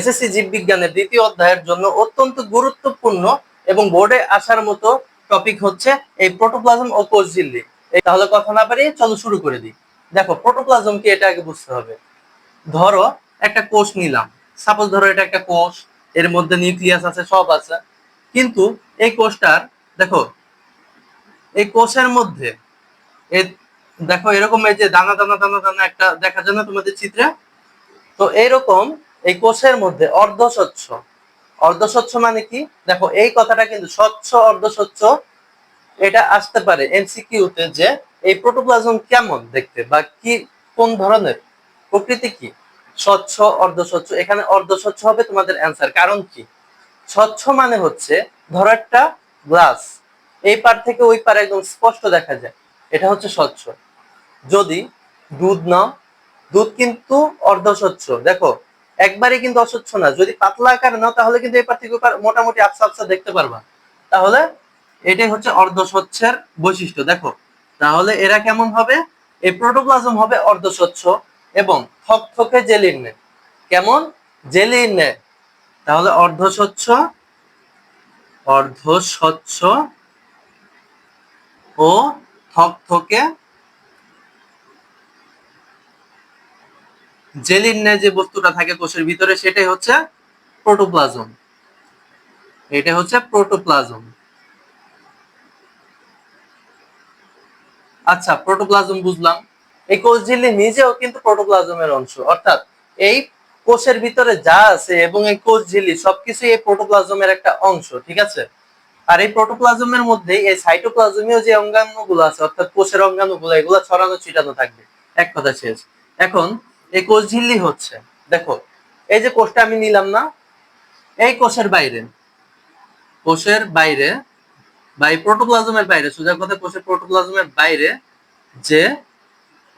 SSC জীববিজ্ঞানের দ্বিতীয় অধ্যায়ের জন্য অত্যন্ত গুরুত্বপূর্ণ এবং বোর্ডে আসার মতো টপিক হচ্ছে এই প্রোটোপ্লাজম ও কোষ ঝিল্লি। তাহলে কথা না বাড়িয়ে চলো শুরু করে দিই। দেখো প্রোটোপ্লাজম কি এটা আগে বুঝতে হবে। ধরো একটা কোষ নিলাম, সাপোজ ধরো এটা একটা কোষ, এর মধ্যে নিউক্লিয়াস আছে, সব আছে, কিন্তু এই কোষটার দেখো এই কোষের মধ্যে দেখো এরকম এই যে দানা দানা দানা দানা একটা দেখা যায় না তোমাদের চিত্রে, তো এইরকম এই কোষের মধ্যে অর্ধস্বচ্ছ, অর্ধস্বচ্ছ মানে কি, দেখো এই কথাটা কিন্তু স্বচ্ছ অর্ধস্বচ্ছ এটা আসতে পারে এমসিকিউতে, যে এই প্রোটোপ্লাজম কেমন দেখতে বা কি কোন ধরনের, প্রকৃতি কি, স্বচ্ছ অর্ধস্বচ্ছ, এখানে অর্ধস্বচ্ছ হবে তোমাদের অ্যান্সার। কারণ কি, স্বচ্ছ মানে হচ্ছে ধরো একটা গ্লাস, এই পার থেকে ওই পার একদম স্পষ্ট দেখা যায়, এটা হচ্ছে স্বচ্ছ। যদি দুধ নাও, দুধ কিন্তু অর্ধস্বচ্ছ, দেখো একবারে কিন্তু অস্বচ্ছ না, যদি পাতলা আকার নাও তাহলে কিন্তু এই পার থেকে ওই পার মোটামুটি আবসা আবসা দেখতে পারবা। তাহলে এটাই হচ্ছে অর্ধস্বচ্ছের বৈশিষ্ট্য। দেখো তাহলে এরা কেমন হবে, এই প্রোটোপ্লাজম হবে অর্ধস্বচ্ছ এবং থকথকে জেলিনে, কেমন, জেলিনে। তাহলে অর্ধস্বচ্ছ, অর্ধস্বচ্ছ ও থকথকে জেলিনে যে বস্তুটা থাকে কোষের ভিতরে সেটাই হচ্ছে প্রোটোপ্লাজম। এটা হচ্ছে প্রোটোপ্লাজম। আচ্ছা প্রোটোপ্লাজম বুঝলাম, এই কোষ ঝিল্লি নিজেও কিন্তু প্রোটোপ্লাজমের অংশ, অর্থাৎ এই কোষের ভিতরে যা আছে এবং এই কোষ ঝিল্লি সবকিছু এই প্রোটোপ্লাজমের একটা অংশ, ঠিক আছে। আর এই প্রোটোপ্লাজমের মধ্যে এই সাইটোপ্লাজমীয় যে অঙ্গাণুগুলো আছে, অর্থাৎ কোষের অঙ্গাণুগুলো, এগুলো ছড়ানো ছিটানো থাকবে, এক কথা শেষ। এখন এই কোষ ঝিল্লি হচ্ছে, দেখো এই যে কোষটা আমি নিলাম না, এই কোষের বাইরে, কোষের বাইরে বা এই প্রোটোপ্লাজমের বাইরে, সোজা কথা কোষের প্রোটোপ্লাজমের বাইরে যে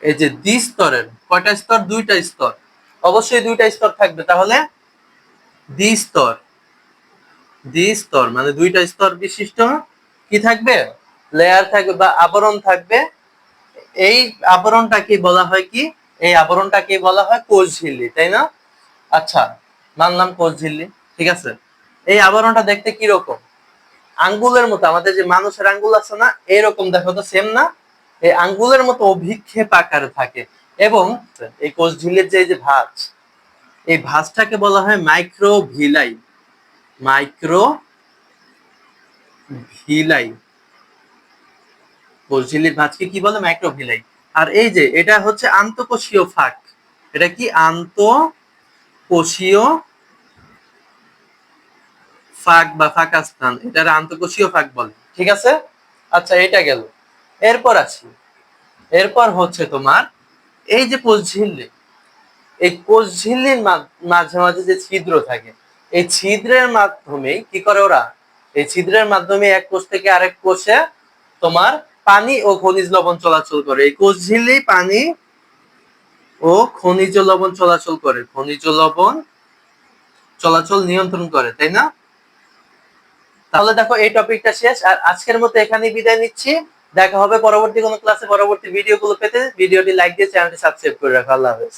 এই যে দ্বিস্তরের কয়টা স্তর, দুইটা স্তর, অবশ্যই দুইটা স্তর থাকবে, তাহলে দ্বিস্তর, দ্বিস্তর মানে দুইটা স্তর বিশিষ্ট কি থাকবে, লেয়ার থাকবে বা আবরণ থাকবে। এই আবরণটাকে বলা হয় কি, এই আবরণটাকে বলা হয় কোষ ঝিল্লি, তাই না। আচ্ছা মানলাম কোষ ঝিল্লি, ঠিক আছে। এই আবরণটা দেখতে কি রকম, আঙ্গুলের মতো, আমাদের যে মানুষের আঙ্গুল আছে না, এরকম দেখো তো, সেম না, এই আঙ্গুলের মতো অভিক্ষেপ আকারে থাকে। এবং এই কোষ ঝিল্লির যে ভাঁজ, এই ভাঁজটাকে বলা হয় মাইক্রোভিলাই, মাইক্রোভিলাই, কোষ ঝিল্লির ভাঁজকে কি বলে, মাইক্রোভিলাই। আর এই যে এটা হচ্ছে আন্তঃকোষীয় ফাঁক, এটা কি আন্তঃকোষীয় ফাঁক বা ফাঁকা স্থান, এটার আন্তঃকোষীয় ফাঁক বলে, ঠিক আছে। আচ্ছা এটা গেল, এরপর আসি, এরপর হচ্ছে তোমার এই যে কোষ ঝিল্লি, এই কোষ ঝিল্লির মাঝে মাঝে যে ছিদ্র থাকে, এই ছিদ্রের মাধ্যমে কি করে ওরা, এই ছিদ্রের মাধ্যমে এক কোষ থেকে আরেক কোষে তোমার পানি ও খনিজ লবণ চলাচল করে। এই কোষ ঝিল্লি পানি ও খনিজ লবণ চলাচল করে, খনিজ লবণ চলাচল নিয়ন্ত্রণ করে, তাই না। তাহলে দেখো এই টপিকটা শেষ, আর আজকের মতো এখানেই বিদায় নিচ্ছি। দেখা হবে পরবর্তী কোনো ক্লাসে, পরবর্তী ভিডিওগুলো পেতে ভিডিওটি লাইক দিয়ে চ্যানেলটি সাবস্ক্রাইব করে রাখো। আল্লাহ হাফেজ।